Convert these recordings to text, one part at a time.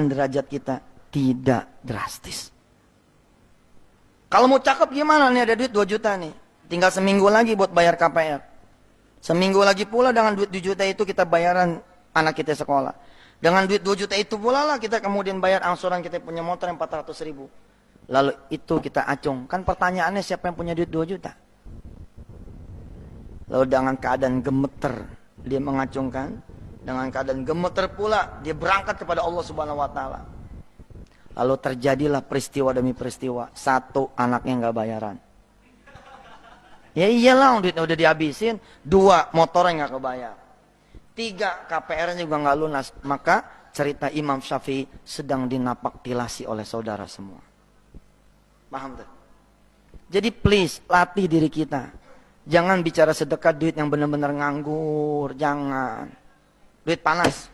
penundaan derajat kita tidak drastis. Kalau mau cakep gimana nih, ada duit 2 juta nih. Tinggal seminggu lagi buat bayar KPR. Seminggu lagi pula dengan duit 2 juta itu kita bayaran anak kita sekolah. Dengan duit 2 juta itu pula lah kita kemudian bayar angsuran kita punya motor yang 400 ribu. Lalu itu kita acung. Kan pertanyaannya siapa yang punya duit 2 juta? Lalu dengan keadaan gemeter dia mengacungkan. Dengan keadaan gemeter pula dia berangkat kepada Allah Subhanahu wa taala. Lalu terjadilah peristiwa demi peristiwa. 1, anaknya nggak bayaran. Ya iyalah, duitnya udah dihabisin. 2, motornya nggak kebayar. 3, KPR-nya juga nggak lunas. Maka cerita Imam Syafi'i sedang dinapaktilasi oleh saudara semua. Paham tuh? Jadi please latih diri kita. Jangan bicara sedekah duit yang benar-benar nganggur. Jangan. Duit panas.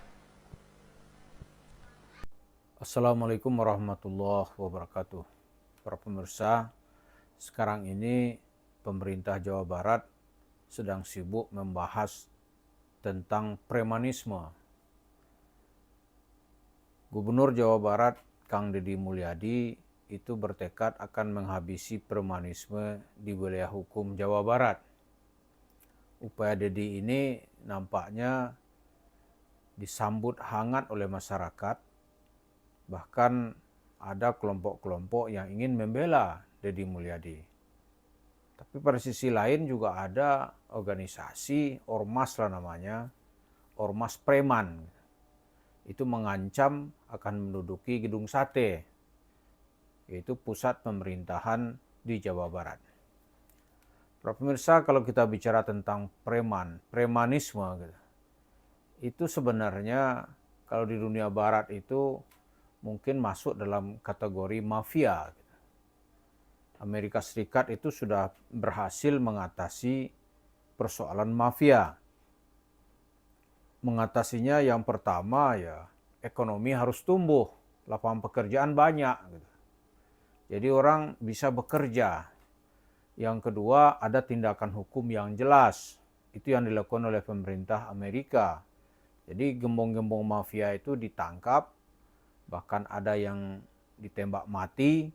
Assalamualaikum warahmatullahi wabarakatuh. Para pemirsa, sekarang ini pemerintah Jawa Barat sedang sibuk membahas tentang premanisme. Gubernur Jawa Barat Kang Deddy Mulyadi itu bertekad akan menghabisi premanisme di wilayah hukum Jawa Barat. Upaya Deddy ini nampaknya disambut hangat oleh masyarakat. Bahkan ada kelompok-kelompok yang ingin membela Deddy Mulyadi. Tapi pada sisi lain juga ada organisasi, ormas lah namanya, ormas preman. Itu mengancam akan menduduki Gedung Sate, yaitu pusat pemerintahan di Jawa Barat. Para pemirsa, kalau kita bicara tentang premanisme, itu sebenarnya kalau di dunia barat itu mungkin masuk dalam kategori mafia. Amerika Serikat itu sudah berhasil mengatasi persoalan mafia. Mengatasinya yang pertama ya ekonomi harus tumbuh, lapangan pekerjaan banyak. Jadi orang bisa bekerja. Yang kedua ada tindakan hukum yang jelas. Itu yang dilakukan oleh pemerintah Amerika. Jadi gembong-gembong mafia itu ditangkap. Bahkan ada yang ditembak mati,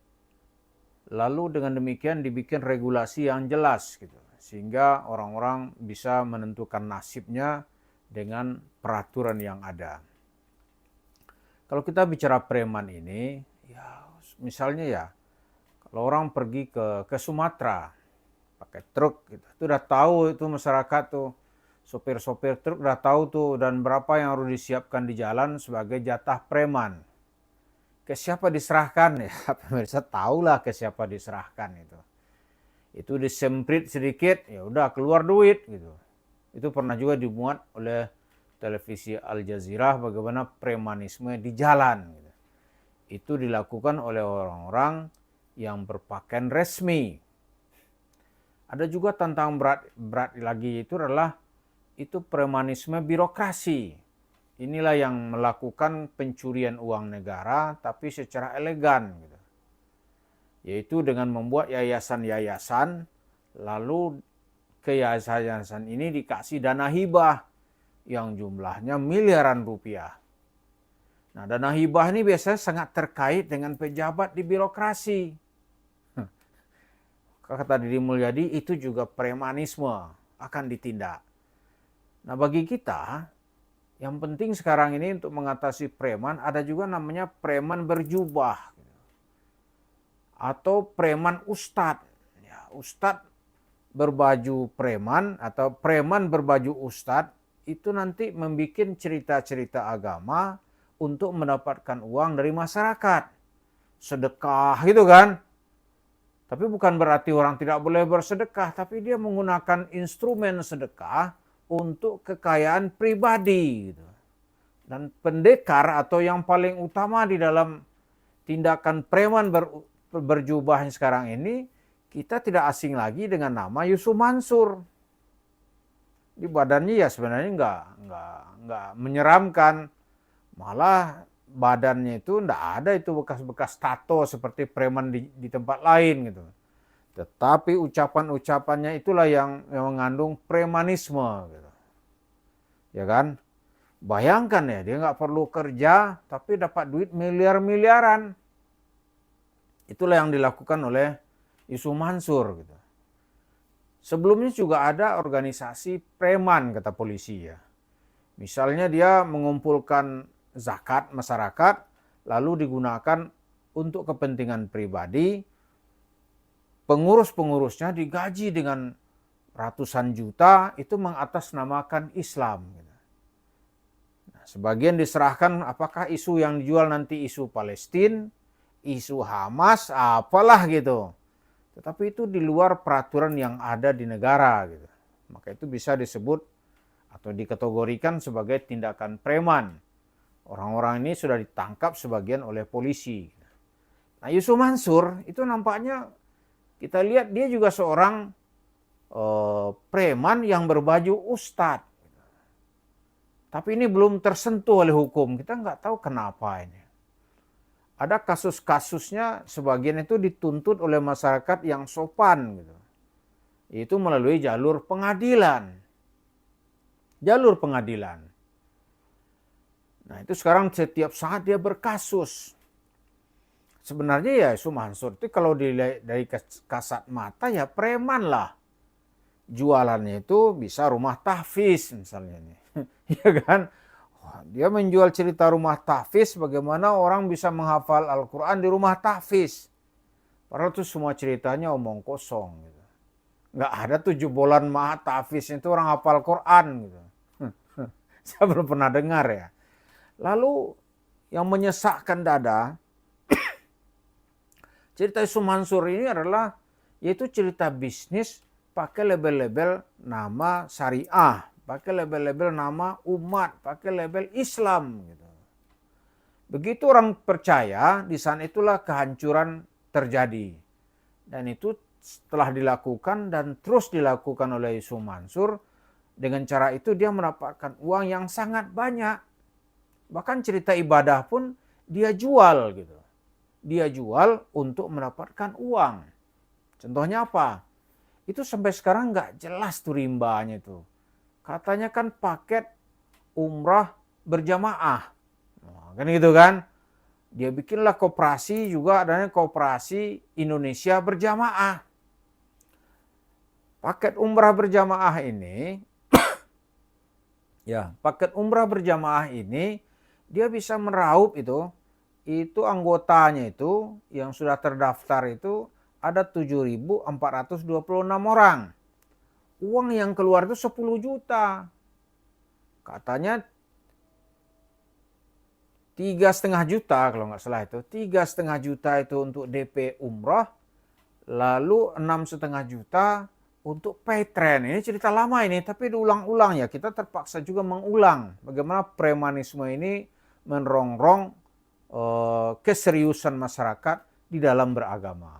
lalu dengan demikian dibikin regulasi yang jelas, sehingga orang-orang bisa menentukan nasibnya dengan peraturan yang ada. Kalau kita bicara preman ini, ya misalnya ya, kalau orang pergi ke Sumatera, pakai truk, itu udah tahu itu masyarakat tuh, sopir-sopir truk udah tahu tuh dan berapa yang harus disiapkan di jalan sebagai jatah preman. Ke siapa diserahkan ya, pemirsa tahulah ke siapa diserahkan itu. Itu disemprit sedikit, ya udah keluar duit gitu. Itu pernah juga dimuat oleh televisi Al Jazeera bagaimana premanisme di jalan. Gitu. Itu dilakukan oleh orang-orang yang berpakaian resmi. Ada juga tantangan berat lagi itu adalah itu premanisme birokrasi. Inilah yang melakukan pencurian uang negara tapi secara elegan. Yaitu dengan membuat yayasan-yayasan, lalu ke yayasan ini dikasih dana hibah yang jumlahnya miliaran rupiah. Nah, dana hibah ini biasanya sangat terkait dengan pejabat di birokrasi. Kata Deddy Mulyadi itu juga premanisme akan ditindak. Nah, bagi kita yang penting sekarang ini untuk mengatasi preman ada juga namanya preman berjubah atau preman ustadz. Ya, ustadz berbaju preman atau preman berbaju ustadz itu nanti membuat cerita-cerita agama untuk mendapatkan uang dari masyarakat. Sedekah gitu kan. Tapi bukan berarti orang tidak boleh bersedekah, tapi dia menggunakan instrumen sedekah untuk kekayaan pribadi. Dan pendekar atau yang paling utama di dalam tindakan preman berjubah sekarang ini, kita tidak asing lagi dengan nama Yusuf Mansur. Di badannya ya sebenarnya nggak menyeramkan, malah badannya itu nggak ada itu bekas-bekas tato seperti preman di tempat lain gitu. Tetapi ucapan-ucapannya itulah yang mengandung premanisme gitu. Ya kan? Bayangkan ya, dia nggak perlu kerja, tapi dapat duit miliar-miliaran. Itulah yang dilakukan oleh Yusuf Mansur. Gitu. Sebelumnya juga ada organisasi preman, kata polisi ya. Misalnya dia mengumpulkan zakat masyarakat, lalu digunakan untuk kepentingan pribadi, pengurus-pengurusnya digaji dengan ratusan juta, itu mengatasnamakan Islam. Nah, sebagian diserahkan apakah isu yang dijual nanti isu Palestina, isu Hamas, apalah gitu. Tetapi itu di luar peraturan yang ada di negara. Gitu. Maka itu bisa disebut atau dikategorikan sebagai tindakan preman. Orang-orang ini sudah ditangkap sebagian oleh polisi. Nah, Yusuf Mansur itu nampaknya kita lihat dia juga seorang preman yang berbaju ustadz. Tapi ini belum tersentuh oleh hukum. Kita nggak tahu kenapa ini. Ada kasus-kasusnya sebagian itu dituntut oleh masyarakat yang sopan. Gitu. Itu melalui jalur pengadilan. Jalur pengadilan. Nah itu sekarang setiap saat dia berkasus. Sebenarnya ya Yusuf Mansur itu kalau dilihat dari kasat mata ya preman lah. Jualannya itu bisa rumah tahfiz misalnya nih. Ya kan? Dia menjual cerita rumah tahfiz bagaimana orang bisa menghafal Al-Quran di rumah tahfiz. Padahal itu semua ceritanya omong kosong. Gitu. Nggak ada 7 bulan maha tahfiz itu orang hafal Quran. Gitu. Saya belum pernah dengar ya. Lalu yang menyesakkan dada, cerita Yusuf Mansur ini adalah yaitu cerita bisnis pakai label-label nama syariah, pakai label-label nama umat, pakai label Islam. Gitu. Begitu orang percaya, di sana itulah kehancuran terjadi. Dan itu setelah dilakukan dan terus dilakukan oleh Yusuf Mansur, dengan cara itu dia mendapatkan uang yang sangat banyak. Bahkan cerita ibadah pun dia jual gitu. Dia jual untuk mendapatkan uang. Contohnya apa? Itu sampai sekarang nggak jelas tuh rimbanya itu. Katanya kan paket umrah berjamaah. Nah, kan gitu kan. Dia bikinlah koperasi juga adanya koperasi Indonesia berjamaah. Paket umrah berjamaah ini, ya paket umrah berjamaah ini dia bisa meraup itu anggotanya itu yang sudah terdaftar itu ada 7.426 orang. Uang yang keluar itu 10 juta. Katanya 3,5 juta kalau nggak salah itu. 3,5 juta itu untuk DP umrah. Lalu 6,5 juta untuk pay trend. Ini cerita lama ini tapi diulang-ulang ya. Kita terpaksa juga mengulang bagaimana premanisme ini merongrong keseriusan masyarakat di dalam beragama.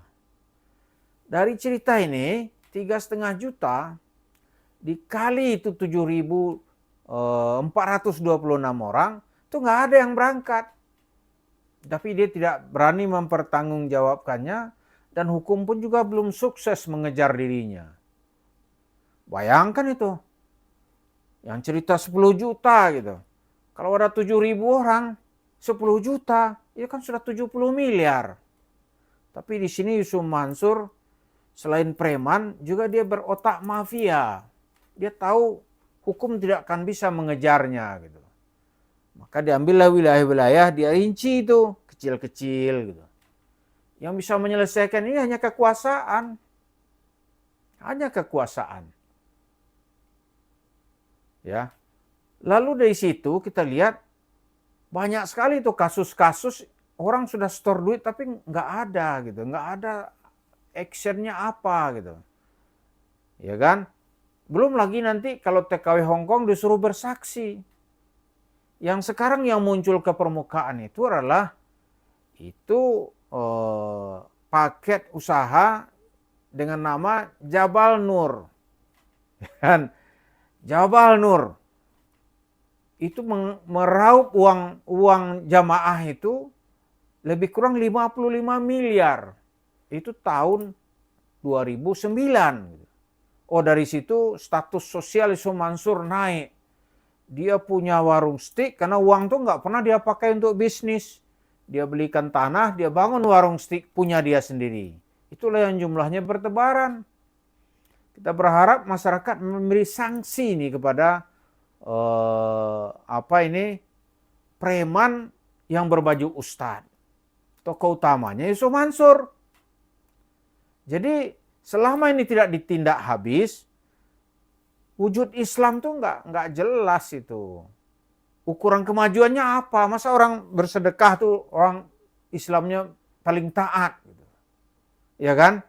Dari cerita ini 3,5 juta dikali itu 7.426 orang itu nggak ada yang berangkat. Tapi dia tidak berani mempertanggungjawabkannya dan hukum pun juga belum sukses mengejar dirinya. Bayangkan itu. Yang cerita 10 juta gitu. Kalau ada 7.000 orang, 10 juta, itu kan sudah 70 miliar. Tapi di sini Yusuf Mansur selain preman juga dia berotak mafia. Dia tahu hukum tidak akan bisa mengejarnya gitu. Maka diambillah wilayah-wilayah dia rinci itu kecil-kecil gitu. Yang bisa menyelesaikan ini hanya kekuasaan. Hanya kekuasaan. Ya. Lalu dari situ kita lihat banyak sekali tuh kasus-kasus orang sudah store duit tapi nggak ada gitu, nggak ada actionnya apa gitu, ya kan? Belum lagi nanti kalau TKW Hongkong disuruh bersaksi. Yang sekarang yang muncul ke permukaan itu adalah itu paket usaha dengan nama Jabal Nur, kan? Jabal Nur itu meraup uang jamaah itu lebih kurang 55 miliar. Itu tahun 2009. Oh dari situ status sosial Yusuf Mansur naik. dia punya warung steak karena uang tuh nggak pernah dia pakai untuk bisnis. Dia belikan tanah, dia bangun warung steak punya dia sendiri. Itulah yang jumlahnya bertebaran. Kita berharap masyarakat memberi sanksi nih kepada preman yang berbaju ustadz. Tokoh utamanya Yusuf Mansur. Jadi selama ini tidak ditindak habis, wujud Islam tuh nggak jelas itu. Ukuran kemajuannya apa? Masa orang bersedekah tuh orang Islamnya paling taat, gitu. Ya kan?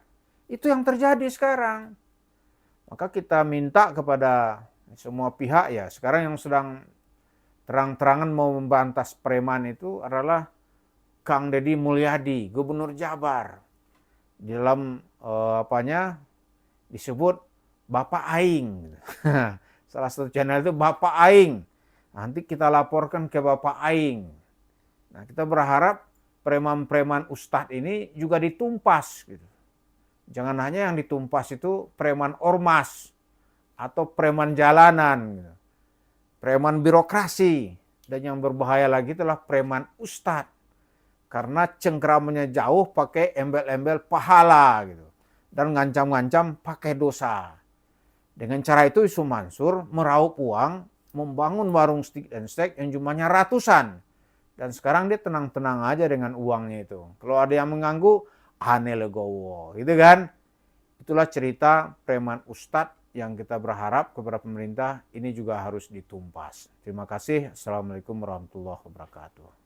Itu yang terjadi sekarang. Maka kita minta kepada semua pihak ya, sekarang yang sedang terang-terangan mau membantas preman itu adalah Kang Deddy Mulyadi, Gubernur Jabar. Di dalam disebut Bapak Aing. Salah satu channel itu Bapak Aing. Nanti kita laporkan ke Bapak Aing. Nah, kita berharap preman-preman ustadz ini juga ditumpas, gitu. Jangan hanya yang ditumpas itu preman ormas atau preman jalanan, gitu. Preman birokrasi. Dan yang berbahaya lagi itulah preman ustadz. Karena cengkeramannya jauh pakai embel-embel pahala, gitu. Dan ngancam-ngancam pakai dosa. Dengan cara itu Yusuf Mansur meraup uang, membangun warung steak dan steak yang jumlahnya ratusan. Dan sekarang dia tenang-tenang aja dengan uangnya itu. Kalau ada yang mengganggu, aneh legowo, gitu kan. Itulah cerita preman ustadz yang kita berharap kepada pemerintah ini juga harus ditumpas. Terima kasih. Assalamualaikum warahmatullahi wabarakatuh.